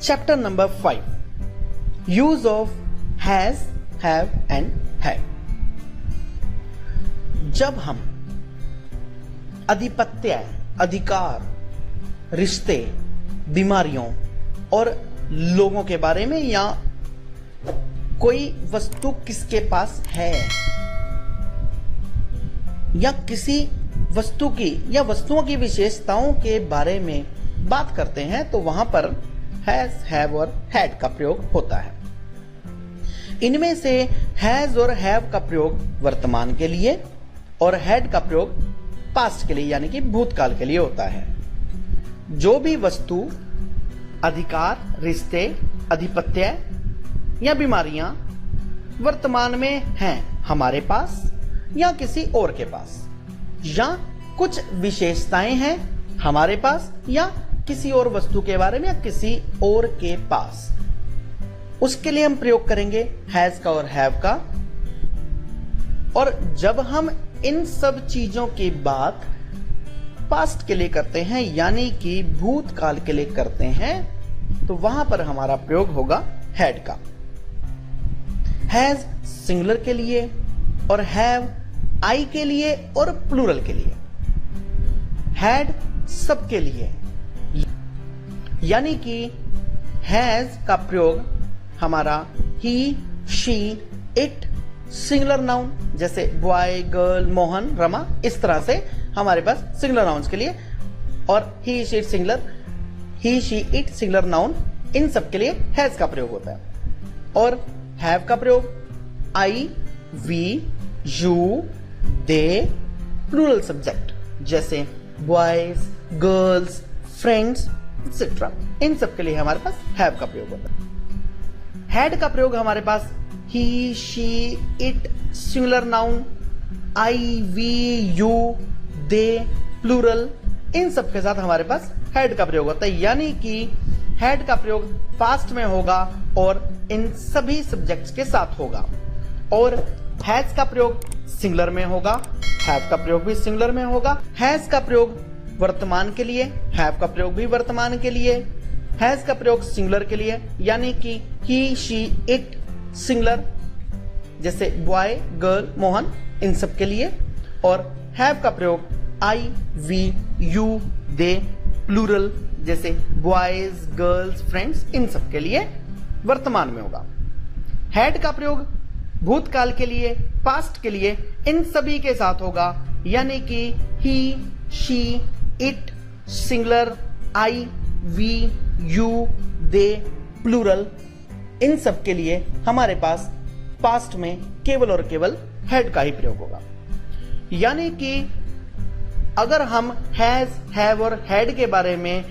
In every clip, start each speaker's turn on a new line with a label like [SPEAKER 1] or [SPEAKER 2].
[SPEAKER 1] Chapter number 5, use of has, have and had. जब हम आधिपत्य, अधिकार, रिश्ते, बीमारियों और लोगों के बारे में या कोई वस्तु किसके पास है या किसी वस्तु की या वस्तुओं की विशेषताओं के बारे में बात करते हैं तो वहां पर हैज, हैव और हैड का प्रयोग होता है। इनमें से हैज और हैव का प्रयोग वर्तमान के लिए और हैड का प्रयोग पास्ट के लिए यानी कि भूतकाल के लिए होता है। जो भी वस्तु, अधिकार, रिश्ते, आधिपत्य या बीमारियां वर्तमान में हैं हमारे पास या किसी और के पास, या कुछ विशेषताएं हैं हमारे पास या किसी और वस्तु के बारे में या किसी और के पास, उसके लिए हम प्रयोग करेंगे हैज का और हैव का। और जब हम इन सब चीजों की बात पास्ट के लिए करते हैं यानी कि भूतकाल के लिए करते हैं तो वहां पर हमारा प्रयोग होगा हैड का। हैज सिंगुलर के लिए और हैव आई के लिए और प्लूरल के लिए, हैड सबके लिए, यानी कि हैज का प्रयोग हमारा ही, शी, इट, सिंगुलर नाउन जैसे बॉय, गर्ल, मोहन, रमा, इस तरह से हमारे पास सिंगुलर नाउन्स के लिए, और he, she, singular, he, she, it, singular noun, इन सब के लिए हैज का प्रयोग होता है। और हैव का प्रयोग I, we, you, they, plural subject जैसे बॉयज, गर्ल्स, फ्रेंड्स एक्सेट्रा, इन सब के लिए हमारे पास हैव का प्रयोग होता है। हैड का प्रयोग हमारे पास he, she, it, singular noun, I, we, you, they, plural, इन सब के साथ हमारे पास हैड का प्रयोग होता है, यानी कि हैड का प्रयोग पास्ट में होगा और इन सभी सब्जेक्ट्स के साथ होगा। और हैज का प्रयोग सिंगुलर में होगा, हैव का प्रयोग भी सिंगुलर में होगा। हैज का प्रयोग वर्तमान के लिए, हैव का प्रयोग भी वर्तमान के लिए, हैज का प्रयोग सिंगुलर के लिए यानी कि ही, शी, इट, सिंगुलर जैसे बॉय, गर्ल, मोहन, इन सब के लिए। और हैव का प्रयोग I, we, you, they, plural जैसे बॉयज, गर्ल्स, फ्रेंड्स, इन सब के लिए वर्तमान में होगा। हैड का प्रयोग भूतकाल के लिए, पास्ट के लिए, इन सभी के साथ होगा यानी कि he, she, it, singular, I, we, you, they, plural, इन सब के लिए हमारे पास पास्ट में केवल और केवल हैड का ही प्रयोग होगा। यानी कि अगर हम हैज, हैव और हैड के बारे में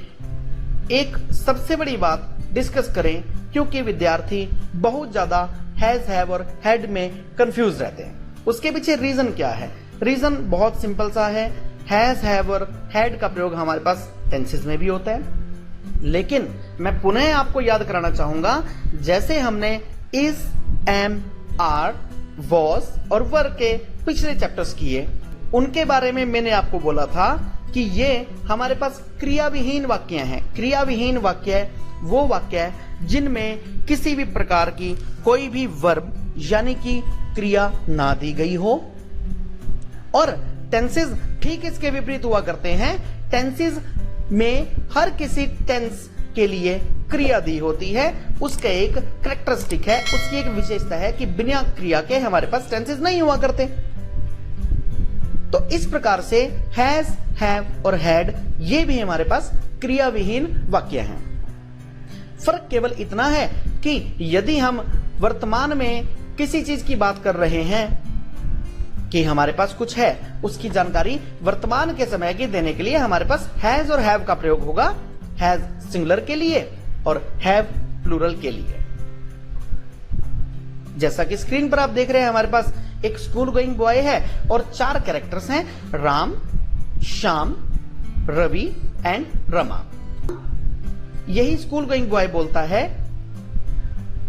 [SPEAKER 1] एक सबसे बड़ी बात डिस्कस करें, क्योंकि विद्यार्थी बहुत ज्यादा हैज, हैव और हैड में कंफ्यूज रहते हैं। उसके पीछे रीजन क्या है? रीजन बहुत सिंपल सा है। हैज, हैव और हैड का प्रयोग हमारे पास टेंसेस में भी होता है, लेकिन मैं पुनः आपको याद कराना चाहूंगा जैसे हमने इज, एम, आर, वॉज और वर के पिछले चैप्टर्स किए, उनके बारे में मैंने आपको बोला था कि ये हमारे पास क्रियाविहीन वाक्य हैं। क्रियाविहीन वाक्य वो वाक्य है जिनमें किसी भी प्रकार की कोई भी वर्ब यानी कि क्रिया ना दी गई हो। और टेंसेस ठीक इसके विपरीत हुआ करते हैं। टेंसेस में हर किसी टेंस के लिए क्रिया दी होती है, उसका एक कैरेक्टरिस्टिक है, उसकी एक विशेषता है कि बिना क्रिया के हमारे पास टेंसेस नहीं हुआ करते। तो इस प्रकार से हैज, हैव और हैड ये भी हमारे पास क्रियाविहीन वाक्य हैं। फर्क केवल इतना है कि यदि हम वर्तमान में किसी चीज की बात कर रहे हैं कि हमारे पास कुछ है, उसकी जानकारी वर्तमान के समय की देने के लिए हमारे पास हैज और हैव का प्रयोग होगा। हैज सिंगुलर के लिए और हैव प्लूरल के लिए। जैसा कि स्क्रीन पर आप देख रहे हैं, हमारे पास एक स्कूल गोइंग बॉय है और 4 कैरेक्टर्स हैं, राम, श्याम, रवि एंड रमा। यही स्कूल गोइंग बॉय बोलता है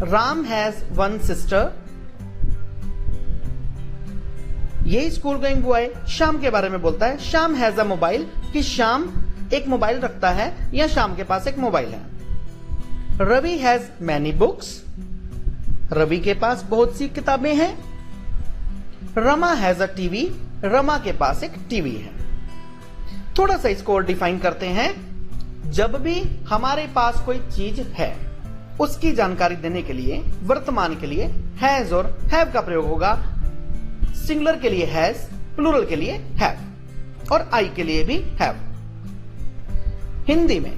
[SPEAKER 1] राम हैज 1 सिस्टर। यही स्कूल गोइंग बॉय श्याम के बारे में बोलता है श्याम हैज अ मोबाइल, कि श्याम एक मोबाइल रखता है या श्याम के पास एक मोबाइल है। Ravi has many books, Ravi के पास बहुत सी किताबें हैं। Rama has a TV, Rama के पास एक टीवी है। थोड़ा सा इसको और डिफाइन करते हैं। जब भी हमारे पास कोई चीज है उसकी जानकारी देने के लिए वर्तमान के लिए हैज और हैव का प्रयोग होगा। सिंगुलर के लिए हैज, प्लूरल के लिए हैव और आई के लिए भी हैव। हिंदी में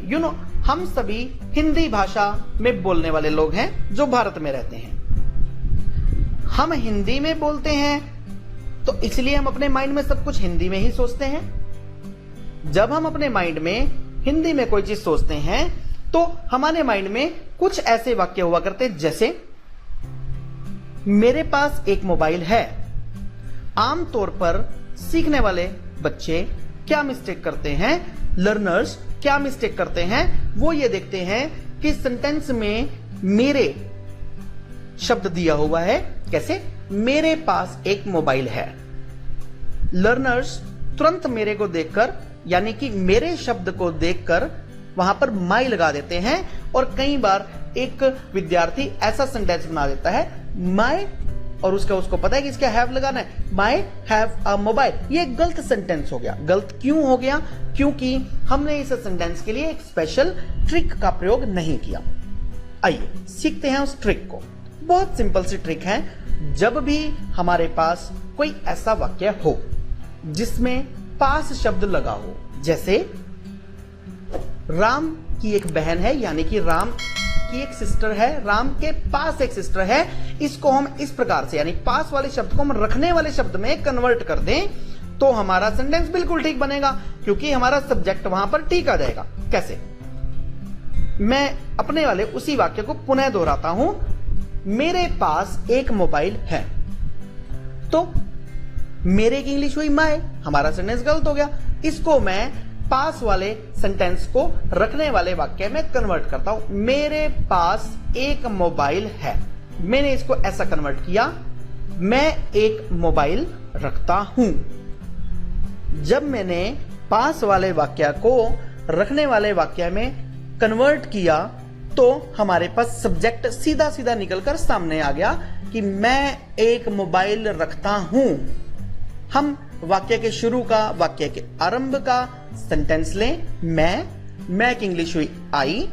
[SPEAKER 1] हम सभी हिंदी भाषा में बोलने वाले लोग हैं जो भारत में रहते हैं। हम हिंदी में बोलते हैं तो इसलिए हम अपने माइंड में सब कुछ हिंदी में ही सोचते हैं। जब हम अपने माइंड में हिंदी में कोई चीज सोचते हैं तो हमारे माइंड में कुछ ऐसे वाक्य हुआ करते हैं जैसे मेरे पास एक मोबाइल है। आमतौर पर सीखने वाले बच्चे क्या मिस्टेक करते हैं, लर्नर्स क्या मिस्टेक करते हैं, वो ये देखते हैं कि सेंटेंस में मेरे शब्द दिया हुआ है। कैसे? मेरे पास एक मोबाइल है। लर्नर्स तुरंत मेरे को देखकर यानी कि मेरे शब्द को देखकर वहां पर माई लगा देते हैं और कई बार एक विद्यार्थी ऐसा सेंटेंस बना देता है माई और उसको पता है कि इसका हैव लगाना है, माई हैव अ मोबाइल। ये गलत सेंटेंस हो गया। गलत क्यों हो गया? क्योंकि हमने इस सेंटेंस के लिए एक स्पेशल ट्रिक का प्रयोग नहीं किया। आइए सीखते हैं उस ट्रिक को। बहुत सिंपल सी ट्रिक है। जब भी हमारे पास कोई ऐसा वाक्य हो जिसमें पास शब्द लगा हो, जैसे राम की एक बहन है यानी कि राम की एक सिस्टर है, राम के पास एक सिस्टर है, इसको हम इस प्रकार से यानी पास वाले शब्द को हम रखने वाले शब्द में कन्वर्ट कर दें तो हमारा सेंटेंस बिल्कुल ठीक बनेगा क्योंकि हमारा सब्जेक्ट वहां पर ठीक आ जाएगा। कैसे? मैं अपने वाले उसी वाक्य को पुनः दोहराता हूं। मेरे पास एक मोबाइल है तो मेरे की इंग्लिश हुई माय, हमारा सेंटेंस गलत हो गया। इसको मैं पास वाले सेंटेंस को रखने वाले वाक्य में कन्वर्ट करता हूं। मेरे पास एक मोबाइल है, मैंने इसको ऐसा कन्वर्ट किया, मैं एक मोबाइल रखता हूं। जब मैंने पास वाले वाक्य को रखने वाले वाक्य में कन्वर्ट किया तो हमारे पास सब्जेक्ट सीधा सीधा निकलकर सामने आ गया कि मैं एक मोबाइल रखता हूं। हम वाक्य के शुरू का, वाक्य के आरंभ का सेंटेंस लें, मैं की इंग्लिश हुई आई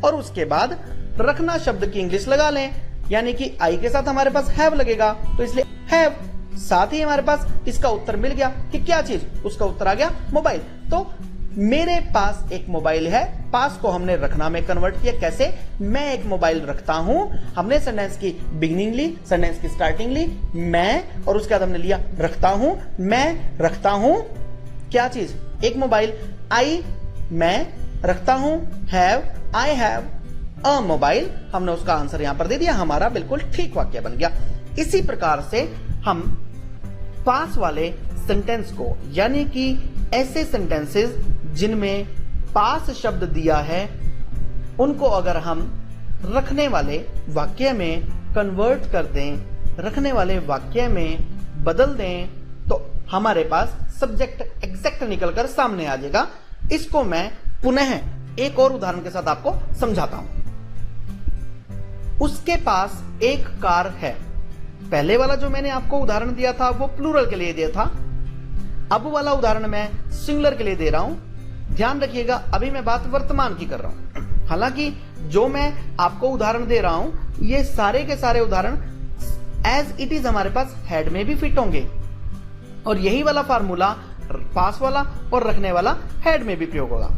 [SPEAKER 1] और उसके बाद रखना शब्द की इंग्लिश लगा लें यानी कि आई के साथ हमारे पास हैव लगेगा तो इसलिए हैव। साथ ही हमारे पास इसका उत्तर मिल गया कि क्या चीज, उसका उत्तर आ गया मोबाइल। तो मेरे पास एक मोबाइल है, पास को हमने रखना में कन्वर्ट किया। कैसे? मैं एक मोबाइल रखता हूं। हमने सेंटेंस की बिगिनिंग ली, सेंटेंस की स्टार्टिंग ली, मैं, और उसके बाद हमने लिया रखता हूं। मैं रखता हूं क्या चीज? एक मोबाइल। आई मैं रखता हूं, have I have a mobile. हमने उसका आंसर यहां पर दे दिया, हमारा बिल्कुल ठीक वाक्य बन गया। इसी प्रकार से हम पास वाले सेंटेंस को यानी कि ऐसे सेंटेंसेस जिनमें पास शब्द दिया है उनको अगर हम रखने वाले वाक्य में कन्वर्ट कर दें, रखने वाले वाक्य में बदल दें तो हमारे पास सब्जेक्ट एग्जैक्ट निकलकर सामने आ जाएगा। इसको मैं पुनः एक और उदाहरण के साथ आपको समझाता हूं। उसके पास एक कार है। पहले वाला जो मैंने आपको उदाहरण दिया था वो प्लूरल के लिए दिया था, अब वाला उदाहरण मैं सिंगुलर के लिए दे रहा हूं। ध्यान रखिएगा, अभी मैं बात वर्तमान की कर रहा हूं। हालांकि जो मैं आपको उदाहरण दे रहा हूं ये सारे के सारे उदाहरण एज इट इज हमारे पास हेड में भी फिट होंगे और यही वाला फार्मूला पास वाला और रखने वाला हेड में भी प्रयोग होगा।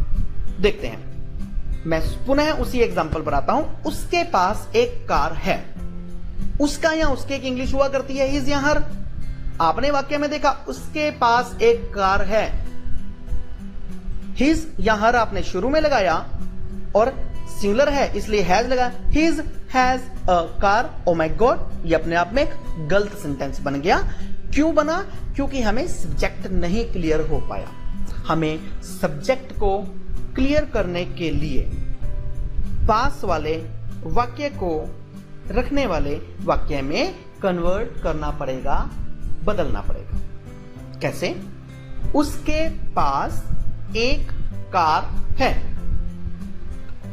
[SPEAKER 1] देखते हैं, मैं पुनः उसी एग्जांपल पर आता हूं। उसके पास एक कार है। उसका या उसके की इंग्लिश हुआ करती है हिज या हर। आपने वाक्य में देखा उसके पास एक कार है, हिज या हर आपने शुरू में लगाया और सिंगुलर है इसलिए हैज लगा। His has a car. Oh my God, ये अपने आप में एक गलत सेंटेंस बन गया। क्यों बना? क्योंकि हमें सब्जेक्ट नहीं क्लियर हो पाया। हमें सब्जेक्ट को क्लियर करने के लिए पास वाले वाक्य को रखने वाले वाक्य में कन्वर्ट करना पड़ेगा, बदलना पड़ेगा। कैसे? उसके पास एक कार है।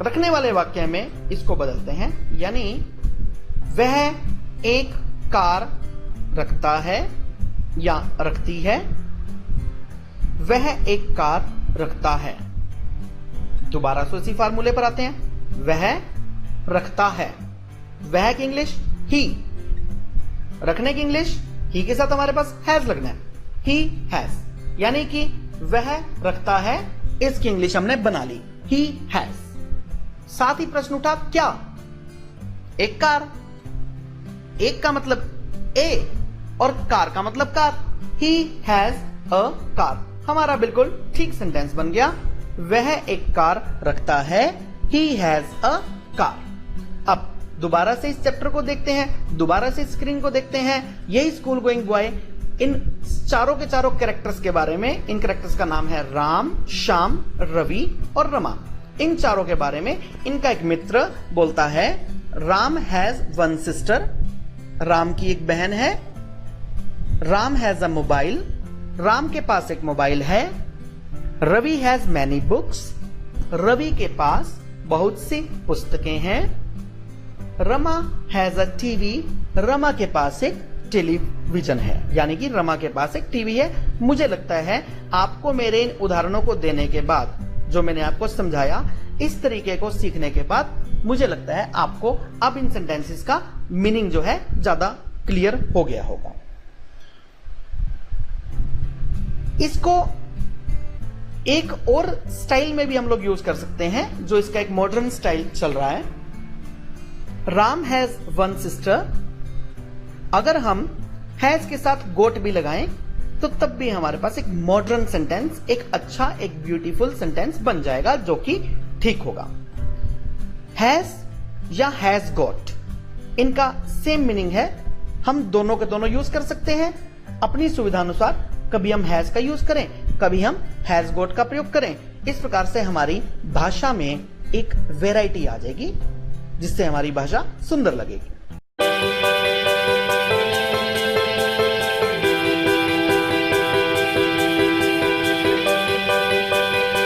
[SPEAKER 1] रखने वाले वाक्य में इसको बदलते हैं, यानी वह एक कार रखता है या रखती है। वह एक कार रखता है। दोबारा से इसी फार्मूले पर आते हैं। वह रखता है। वह की इंग्लिश ही, रखने की इंग्लिश ही के साथ हमारे पास हैज लगना है। ही हैज, यानी कि वह रखता है, इसकी इंग्लिश हमने बना ली, ही हैज। साथ ही प्रश्न उठा क्या? एक कार। एक का मतलब ए और कार का मतलब car. He has a car, हमारा बिल्कुल ठीक सेंटेंस बन गया। वह एक कार रखता है, ही हैज अ कार। अब दोबारा से इस चैप्टर को देखते हैं, दोबारा से स्क्रीन को देखते हैं। यही स्कूल गोइंग बॉय इन चारों के चारों कैरेक्टर्स के बारे में, इन कैरेक्टर्स का नाम है राम, श्याम, रवि और रमा। इन चारों के बारे में इनका एक मित्र बोलता है, Ram has one sister, Ram की एक बहन है। Ram has a mobile, Ram के पास एक मोबाइल है। Ravi has many books, Ravi के पास बहुत सी पुस्तकें हैं। Rama has a TV, Rama के पास एक टेलीविजन है, यानी कि रमा के पास एक टीवी है। मुझे लगता है आपको मेरे इन उदाहरणों को देने के बाद, जो मैंने आपको समझाया, इस तरीके को सीखने के बाद मुझे लगता है आपको अब इन सेंटेंसेस का मीनिंग जो है ज्यादा क्लियर हो गया होगा। इसको एक और स्टाइल में भी हम लोग यूज कर सकते हैं, जो इसका एक मॉडर्न स्टाइल चल रहा है। राम हैज वन सिस्टर, अगर हम हैज के साथ गोट भी लगाएं तो तब भी हमारे पास एक मॉडर्न सेंटेंस, एक अच्छा, एक ब्यूटीफुल सेंटेंस बन जाएगा, जो कि ठीक होगा। हैज या हैज गॉट, इनका सेम मीनिंग है। हम दोनों के दोनों यूज कर सकते हैं अपनी सुविधा अनुसार। कभी हम हैज का यूज करें, कभी हम हैज गॉट का प्रयोग करें। इस प्रकार से हमारी भाषा में एक वैरायटी आ जाएगी, जिससे हमारी भाषा सुंदर लगेगी।